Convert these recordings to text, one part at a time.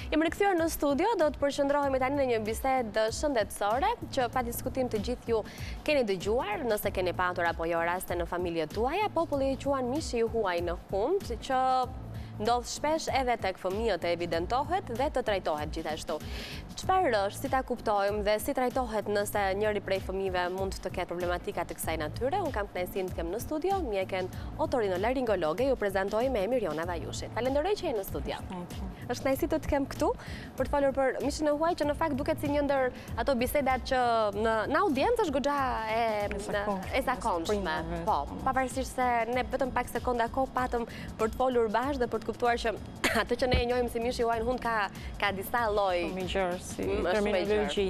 Jemi rikthyer në studio, do të përqendrohemi tani në një bisedë shëndetësore që pa diskutim të gjithë ju keni dëgjuar, nëse keni patur apo jo raste në familjet tuaja, populli e quan mishi huaj në hundë, që ndodh shpesh edhe tek fëmijët e evidentohet dhe të trajtohet gjithashtu. Çfarë është, si ta kuptojmë dhe si trajtohet nëse njëri prej fëmijëve mund të ketë problematika të kësaj natyre? Unë kam kënaqësinë të kem në studio mjeken otorinolaringologe, ju prezantoj me emir Jona Vajushit. Falenderoj që jeni në studio. Është kënaqësi të kem këtu për të folur për mishin e huaj, që në fakt duket si një ndër ato bisedat që në audiencë është goxha e zakonshme. Po, pavarësisht se ne vetëm pak sekonda kohë patëm për të folur bashkë dhe për të kuptuar që atë që ne e njohim si mishi huaj në hund ka disa lloj si terminologji,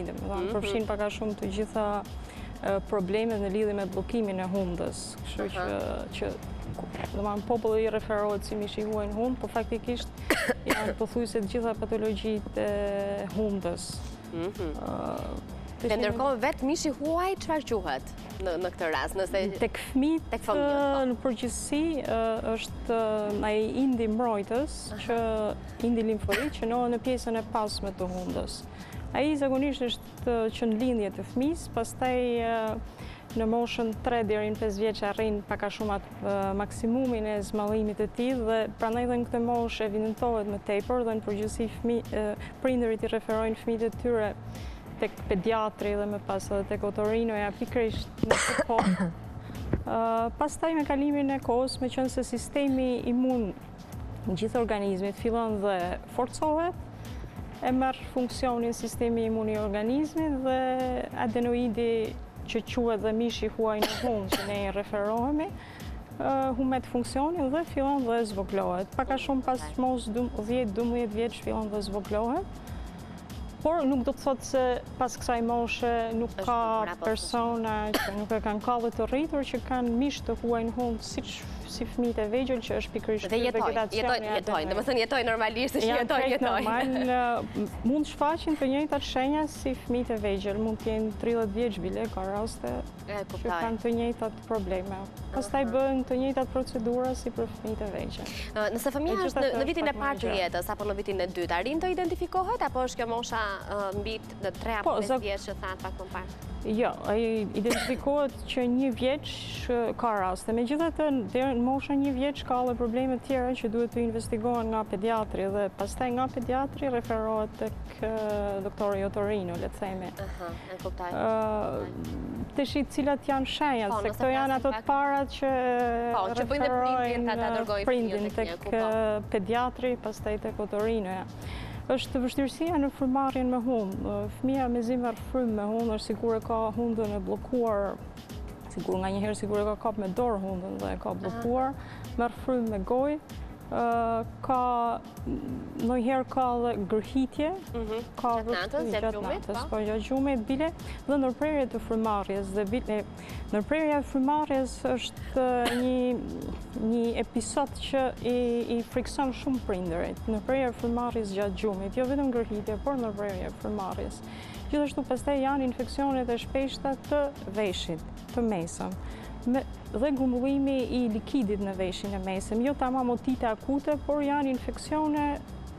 përfshin pak a shumë të gjitha problemet në lidhje me bllokimin e hundës. Kështu që domethënë populli i referohet si mishi huaj në hund, por faktikisht janë pothuajse të gjitha patologjitë e hundës. Dhe ndërkohë vetë mishi huaj çfarë quhet në këtë rast, nëse tek fëmijët në përgjithësi është ai indi mbrojtës, indi limfoid që ndodhet në pjesën e pasme të hundës. Ai zakonisht është që në lindje të fëmijës, pastaj në moshën 3 deri në 5 vjeç arrin pak a shumë atë maksimumin e zmallimit të tij dhe prandaj edhe në këtë moshë evidentohet më tepër dhe në përgjithësi prindërit i referojnë fëmijët e tyre tek pediatri dhe më pas edhe tek otorinoja pikërisht në këtë kohë. Pastaj me kalimin e kohës, meqense sistemi imun në gjithë organizmit fillon dhe forcohet, e merr funksionin sistemi imun i organizmit dhe adenoidi që quhet dhe mishi huaj në hund që ne i referohemi, humbet funksionin dhe fillon dhe zvoglohet. Pak a shumë pas mos 10-12 vjeç fillon dhe zvoglohet. Por nuk do të thotë se pas kësaj moshe nuk ka persona që nuk e kanë kallë të rritur që kanë mish të huaj në hund si fëmijët e vegjël që është pikërisht vegetacioni. Jetojnë, domethënë jetojnë normalisht, jetojnë. Mund shfaqin të njëjtat shenja si fëmijët e vegjël, mund të jenë 30 vjeç bile, ka raste që kanë të njëjtat probleme. Pastaj bëhen të njëjtat procedura si për fëmijët e vegjël. Nëse fëmia është në vitin e parë të jetës apo në vitin e dytë, arrin të identifikohet apo është kjo mosha mbi 3 apo 5 vjeç që thatë pak më parë? Jo, ai identifikohet që 1 vjeç ka raste. Megjithatë, deri në moshën 1 vjeç ka edhe probleme të tjera që duhet të investigohen nga pediatri dhe pastaj nga pediatri referohet tek doktori otorino, le të themi. E kuptoj. Tash cilat janë shenjat, se këto janë ato të parat që referojnë prindin tek pediatri, pastaj tek otorinoja. Është vështirësia në frymëmarrjen me hundë. Fëmia mezi merr frymë me hundë, është sigur e ka hundën e bllokuar, sigur nganjëherë sigur e ka kap me dorë hundën dhe e ka bllokuar, merr frymë me gojë, ka ndonjëherë ka edhe gërhitje, ka gjatë natës, po gjatë gjumit bile dhe ndërprerje të frymëmarrjes dhe bile ndërprerja e frymëmarrjes është një episod që i frikson shumë prindërit. Ndërprerja e frymëmarrjes gjatë gjumit, jo vetëm gërhitje, por ndërprerja e frymëmarrjes. Gjithashtu pastaj janë infeksionet e shpeshta të veshit, të mesëm. Dhe grumbullimi i likidit në veshin e mesëm, jo tamam otite akute, por janë infeksione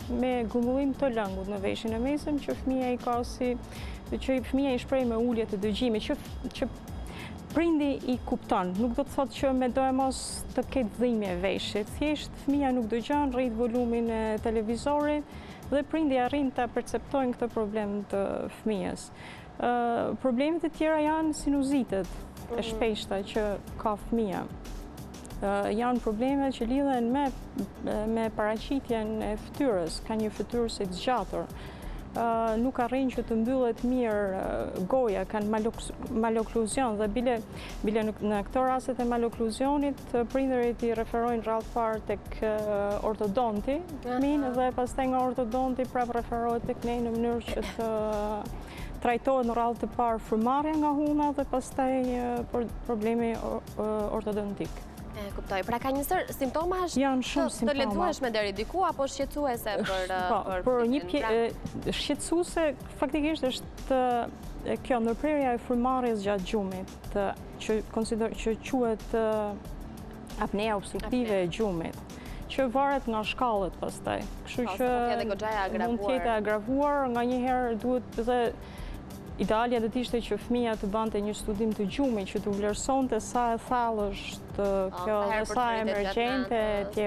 me grumbullim të lëngut në veshin e mesëm që fëmia i ka që fëmia i shpreh me ulje të dëgjimit, që prindi i kupton, nuk do të thotë që me do e mos të ketë dhimbje veshit, thjesht fëmia nuk dëgjon, rrit volumin e televizorit dhe prindi arrin ta perceptojnë këtë problem të fëmijës. Problemet e tjera janë sinuzitet e shpeshta që ka fëmia. Janë probleme që lidhen me paraqitjen e fytyrës, ka një fytyrë së zgjatur. Nuk arrin që të mbyllet mirë goja, kanë malokluzion dhe bile në këto rastet e malokluzionit, prindërit i referojnë radhë parë tek ortodonti, dhe pastaj nga ortodonti prap referohet tek ne në mënyrë që të trajtohet në radhë të parë frymëmarrja nga hunda dhe pastaj problemi ortodontik. Kuptoj. Pra ka njësër simptomash të lehtësueshme deri diku apo shqetësuese për një shqetësuese faktikisht është kjo ndërprerja e frymëmarrjes gjatë gjumit, që quhet apnea obstruktive e gjumit, që varet nga shkallët pastaj. Kështu që mund të jetë agravuar, nga njëherë duhet dhe idealja do të ishte që fëmia të bante një studim të gjumit që të vlerësonte sa e thellë është kjo dhe sa emergjente etj,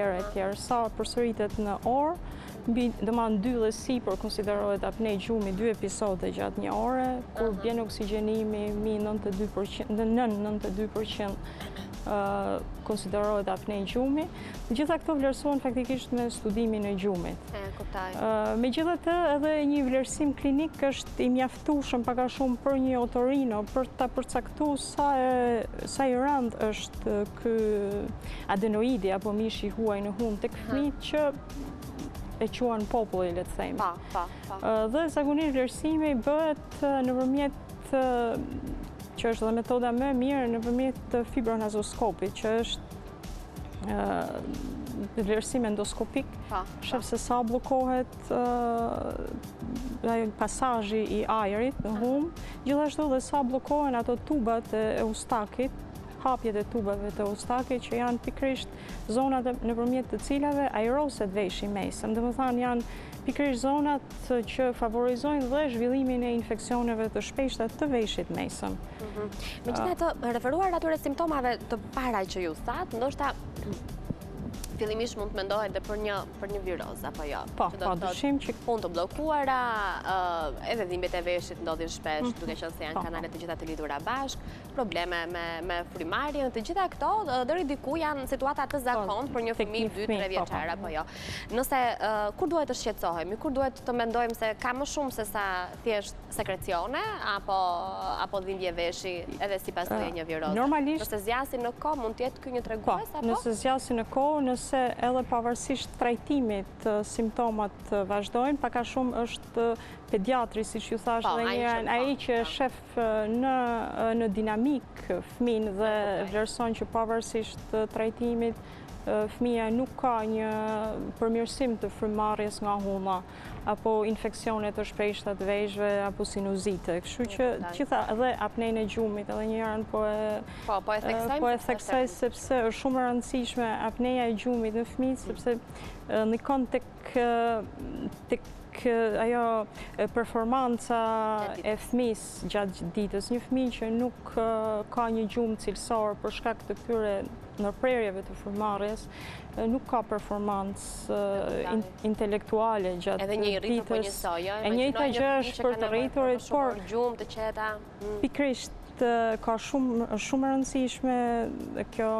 sa përsëritet në orë. Domethënë 2 dhe sipër konsiderohet apne gjumi 2 episode gjatë një ore, kur bjen oksigjenimi nën 92% konsiderohet apne gjumi. Gjitha këto vlerësohen faktikisht me studimin e gjumit. Megjithatë, edhe një vlerësim klinik është i mjaftueshëm pak a shumë për një otorino për ta përcaktuar sa i rënd është ky adenoidi apo mishi i huaj në hund tek fëmijët që e quan populli, le të themi. Dhe zakonisht vlerësimi bëhet nëpërmjet që është dhe metoda më e mirë nëpërmjet fibronazoskopit, që është vlerësim endoskopik, shef se sa bllokohet pasazhi i ajrit në humb, gjithashtu dhe sa bllokohen ato tubat e ustakit, hapjet e tubave të ustakit që janë pikërisht zonat nëpërmjet të cilave aeroset veshi mesëm. Domethënë janë pikërisht zonat që favorizojnë dhe zhvillimin e infeksioneve të shpeshta të veshit mesëm. Megjithatë, referuar atyre simptomave të para që ju thatë, ndoshta fillimisht mund të mendohet edhe për një viroz apo jo. Po, dyshim që punë të bllokuara, edhe dhimbjet e veshit ndodhin shpesh, duke qenë se janë kanale të gjitha të lidhura bashk, probleme me frymarrjen, të gjitha këto deri diku janë situata të zakonshme për një fëmijë 2-3 vjeçar apo jo. Nëse kur duhet të shqetësohemi, kur duhet të mendojmë se ka më shumë se sa thjesht sekrecione apo dhimbje veshi edhe si pasojë një viroze. Normalisht nëse zgjasin në kohë mund të jetë ky një tregues apo? Nëse zgjasin në kohë, nëse edhe pavarësisht trajtimit simptomat vazhdojnë, pak a shumë është pediatri, siç ju thash edhe një herë, ai që shef në dinamik fëmin dhe vlerëson që pavarësisht trajtimit fëmia nuk ka një përmirësim të frymarrjes nga huma apo infeksione të shpeshta të veshëve apo sinuzite. Kështu që gjitha edhe apnejën e gjumit edhe një herë po e theksoj sepse është shumë e rëndësishme apneja e gjumit në fëmijë sepse ndikon tek ajo performanca e fëmisë gjatë ditës. Një fëmijë që nuk ka një gjumë cilësor për shkak të këtyre ndërprerjeve të frymarrjes, nuk ka performancë intelektuale gjatë ditës. Edhe një rritje po njësoj, jo? E njëjta gjë është për të rriturit, por gjumë të qeta. Pikërisht ka shumë e rëndësishme kjo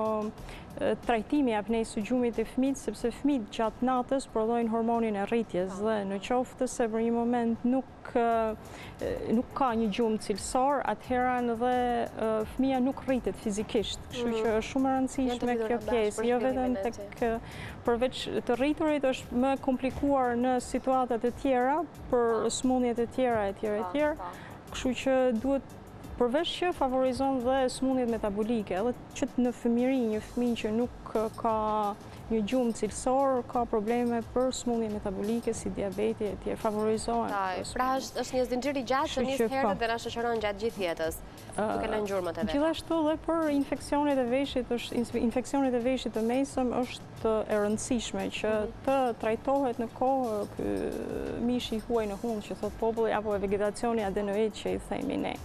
trajtimi apnejës së gjumit të fëmijët, sepse fëmijët gjatë natës prodhojnë hormonin e rritjes dhe në qoftë se për një moment nuk ka një gjumë cilësor, atëherë dhe fëmija nuk rritet fizikisht. Kështu që është shumë e rëndësishme kjo pjesë, jo vetëm tek përveç të rriturit është më komplikuar në situatat e tjera për smundjet e tjera etj. Kështu që duhet përveç që favorizon dhe smundjet metabolike, edhe që në fëmijëri një fëmijë që nuk ka një gjumë cilësor, ka probleme për smundje metabolike si diabeti etj. Favorizohen. Pra është një zinxhir i gjatë që nis herët dhe na shoqëron gjatë gjithë jetës, duke lënë gjurmët e veta. Gjithashtu dhe për infeksionet e veshit të mesëm është e rëndësishme që të trajtohet në kohë ky mishi i huaj në hund që thot populli apo vegetacioni adenoid që i themi ne.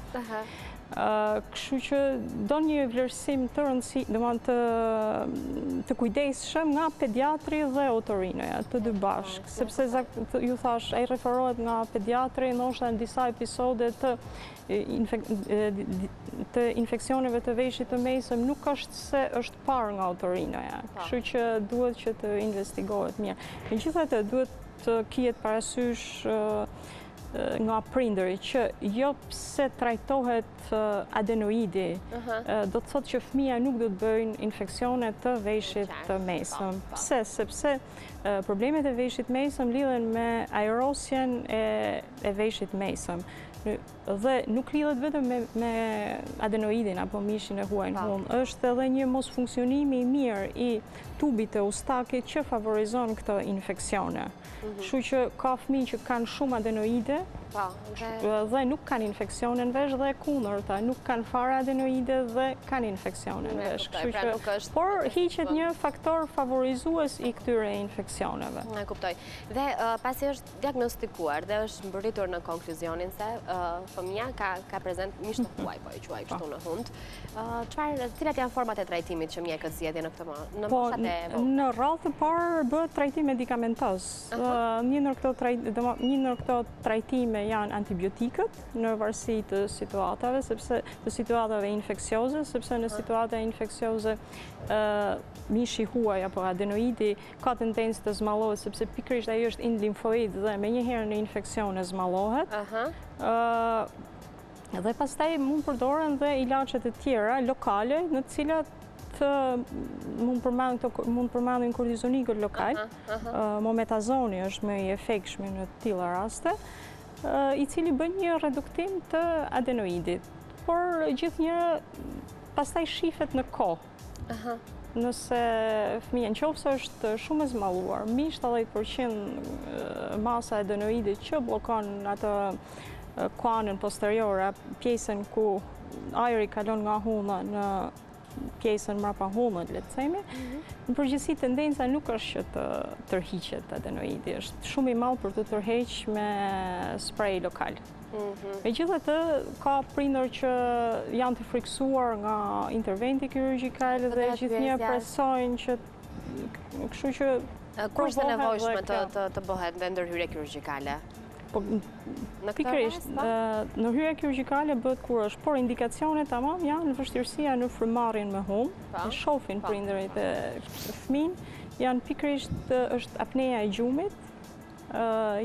Kështu që do një vlerësim të të kujdesshëm nga pediatri dhe otorinoja, të dy bashkë, sepse ju thash, ai referohet nga pediatri, ndoshta në disa episode të infeksioneve të veshit të mesëm nuk është se është parë nga otorinoja, kështu që duhet që të investigohet mirë. Megjithatë duhet të kihet parasysh nga prindëri që jo pse trajtohet adenoidi, do të thotë që fëmija nuk do të bëjnë infeksione të veshit të mesëm. Pse? Sepse problemet e veshit mesëm lidhen me aerosjen e veshit mesëm. Dhe nuk lidhet vetëm me adenoidin apo mishin e huaj në hund, është edhe një mos funksionimi i mirë i tubit të ustakit që favorizon këto infeksione. Kështu që ka fëmijë që kanë shumë adenoide Dhe nuk kanë infeksione në vesh dhe kundërta, nuk kanë fare adenoide dhe kanë infeksione në vesh. Por hiqet një faktor favorizues i këtyre infeksioneve. E kuptoj. Dhe pasi është diagnostikuar dhe është mbërritur në konkluzionin se fëmia ka prezent mish të huaj, po e quaj kështu në hund. Cilat janë format e trajtimit që mjekët zgjedhin në këtë në moshat e vonë? Në radhë të parë bëhet trajtim medikamentoz. Një ndër këto trajtime janë antibiotikët në varësi të situatave, të situatave infeksioze, sepse në situata infeksioze mishi huaj apo adenoidi ka tendencë të zmallohet, sepse pikërisht ai është ind limfoid dhe menjëherë në infeksion e zmallohet. Dhe pastaj mund përdoren dhe ilaçe të tjera lokale, në të cilat mund përmendin kortizonikët lokal. Mometazoni është më i efektshëm në të tilla raste, i cili bën një reduktim të adenoidit. Por gjithnjë pastaj shifet në kohë. Nëse fëmia nëse është shumë e zmalluar, mbi 70% masa adenoidit që bllokon atë kuanën posteriore, pjesën ku ajri kalon nga hunda në pjesën mbrapa hundët, le të themi. Në përgjithësi tendenca nuk është që të tërhiqet adenoidi, është shumë i madh për të tërhequr me sprej lokal. Megjithatë, ka prindër që janë të frikësuar nga interventi kirurgjikal dhe gjithnjë presojnë që kështu që kur është e nevojshme të bëhet ndërhyrje kirurgjikale? Pikërisht, ndërhyrja kirurgjikale bëhet kur është, por indikacionet tamam janë vështirësia në frymëmarrjen me humë, e shohin prindërit e fëmin, janë pikërisht është apnea e gjumit,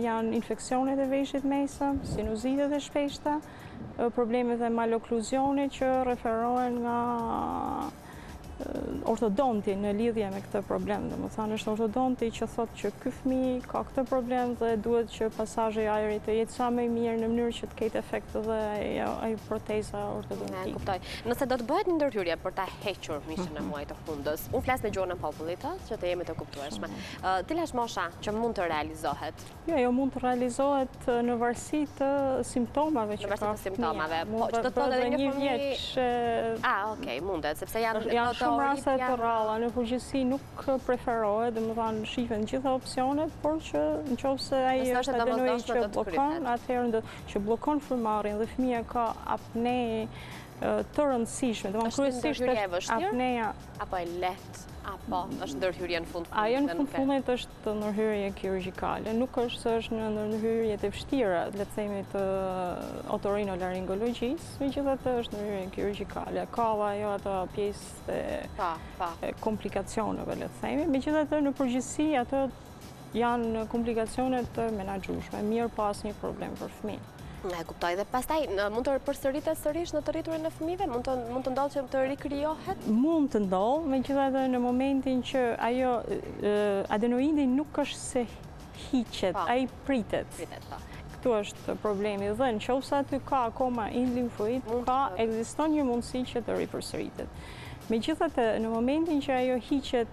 janë infeksionet e veshit mesëm, sinuzitet e shpeshta, problemet e malokluzionit që referohen nga ortodonti në lidhje me këtë problem. Domethënë është ortodonti që thotë që ky fëmijë ka këtë problem dhe duhet që pasazhi i ajrit të jetë sa më i mirë në mënyrë që të ketë efekt dhe ai proteza ortodontike. E kuptoj. Nëse do të bëhet një ndërhyrje për ta hequr mishin e huaj të hundës, unë flas në gjuhën e popullit, që të jemi të kuptueshme. Cila është mosha që mund të realizohet? Jo, mund të realizohet në varësi të simptomave që ka fëmia. Po, që do të thotë edhe një fëmijë. Okej, mundet, sepse janë shumë raste të rralla, në përgjithësi nuk preferohet, domethënë shihen gjitha opsionet, por që nëse ai është adenoid që bllokon, atëherë që bllokon frymëmarrjen dhe fëmia ka apne të rëndësishme, domethënë kryesisht është apnea apo e lehtë, apo është ndërhyrje në fund? Ajo në fund është ndërhyrje kirurgjikale, nuk është se është në ndërhyrje të vështira, le të themi të otorinolaringologjisë, megjithatë është ndërhyrje kirurgjikale. Ka ajo ato pjesë e komplikacioneve, le të themi. Megjithatë në përgjithësi ato janë komplikacione të menaxhueshme, mirë pas një problem për fëmijën. E kuptoj. Dhe pastaj mund të përsëritet sërish në të rriturin e fëmijëve? Mund të ndodhë që të rikrijohet? Mund të ndodhë, megjithatë në momentin që ajo adenoidi nuk është se hiqet, ai pritet. Këtu është problemi dhe nëse aty ka akoma ind limfoid, ekziston një mundësi që të ripërsëritet. Megjithatë në momentin që ajo hiqet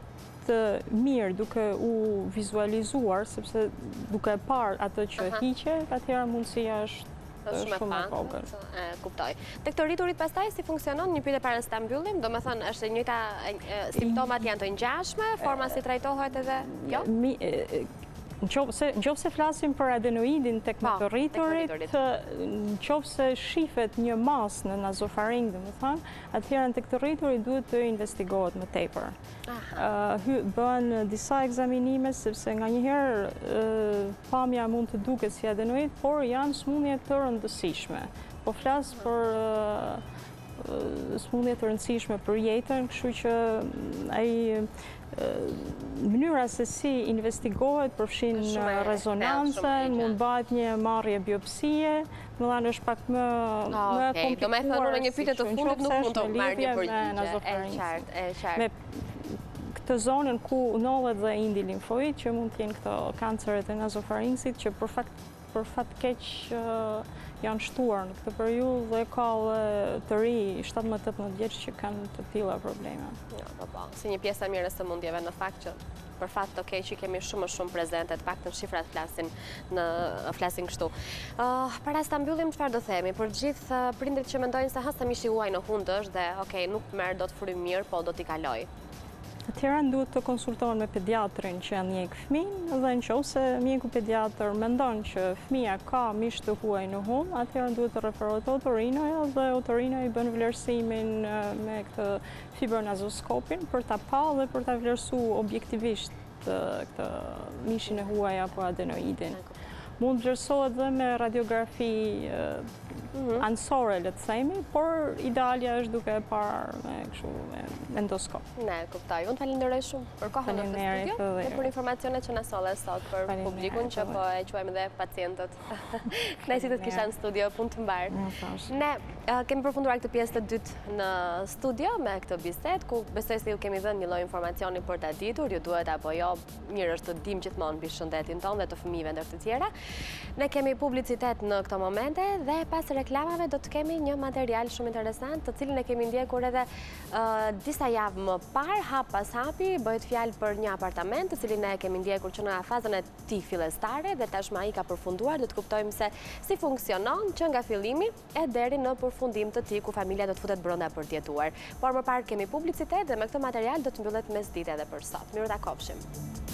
mirë duke u vizualizuar, sepse duke parë atë që hiqet, atëherë mundësia është shumë e vogël. Kuptoj. Tek të rriturit pastaj si funksionon? Një pyetje para se ta mbyllim, domethënë është e njëjta, simptomat janë të ngjashme, forma si trajtohet edhe kjo? Nëse flasim për adenoidin tek të rriturit, nëse shifet një mas në nazofaring, domethënë, atëherë tek të rriturit duhet të investigohet më tepër. Bën disa ekzaminime sepse nganjëherë pamja mund të duket si adenoid, por janë sëmundje të rëndësishme. Po flas për sëmundje të rëndësishme për jetën, kështu që ai mënyra se si investigohet përfshin rezonancën, mund bëhet një marrje biopsie, domethënë është pak më komplikuar. Domethënë në një pyetje të fundit nuk mund të marrë një përgjigje. E qartë. Këtë zonën ku ndodhet dhe indi limfoid, që mund të jenë këto kanceret e nazofaringsit, që për fat keq janë shtuar në këtë periudhë dhe ka të ri 17-18 vjeç që kanë të tilla probleme. Si një pjesë e mirë e sëmundjeve në fakt që për fat të keq që kemi shumë prezente, të paktën shifrat flasin kështu. Para se ta mbyllim, çfarë do themi për gjithë prindrit që mendojnë se se mishi huaj në hundë është dhe okay, nuk merr dot frymë mirë, po do t'i kaloj. Atëherë duhet të konsultohen me pediatrin që janë njek fëmijën dhe nëse mjeku pediatër mendon që fëmia ka mish të huaj në hum, atëherë duhet të referohet te otorinoja dhe otorinoja i bën vlerësimin me këtë fibernazoskopin për ta pa dhe për ta vlerësuar objektivisht këtë mishin e huaj apo adenoidin. Mund vlerësohet dhe me radiografi anësore, le të themi, por idealja është duke e parë me endoskop. Ne, kuptoj. Unë falenderoj shumë për kohën në këtë studio dhe për informacionet që na solle sot për publikun që po e quajmë dhe pacientët. Ne si të kisha në studio, punë të mbarë. Ne kemi përfunduar këtë pjesë të dytë në studio me këtë bisedë, ku besoj se ju kemi dhënë një lloj informacioni për ta ditur, ju duhet apo jo, mirë është të dim gjithmonë mbi shëndetin tonë dhe të fëmijëve ndër të tjera. Ne kemi publicitet në këto momente dhe pas reklamave do të kemi një material shumë interesant, të cilin e kemi ndjekur edhe disa javë më parë, hap pas hapi, bëhet fjalë për një apartament, të cilin ne kemi ndjekur që në fazën e tij fillestare dhe tashmë ai ka përfunduar, do të kuptojmë se si funksionon që nga fillimi e deri në përfundim të tij ku familja do të futet brenda për të jetuar. Por më parë kemi publicitet dhe me këtë material do të mbyllet mesdite edhe për sot. Mirë ta kopshim.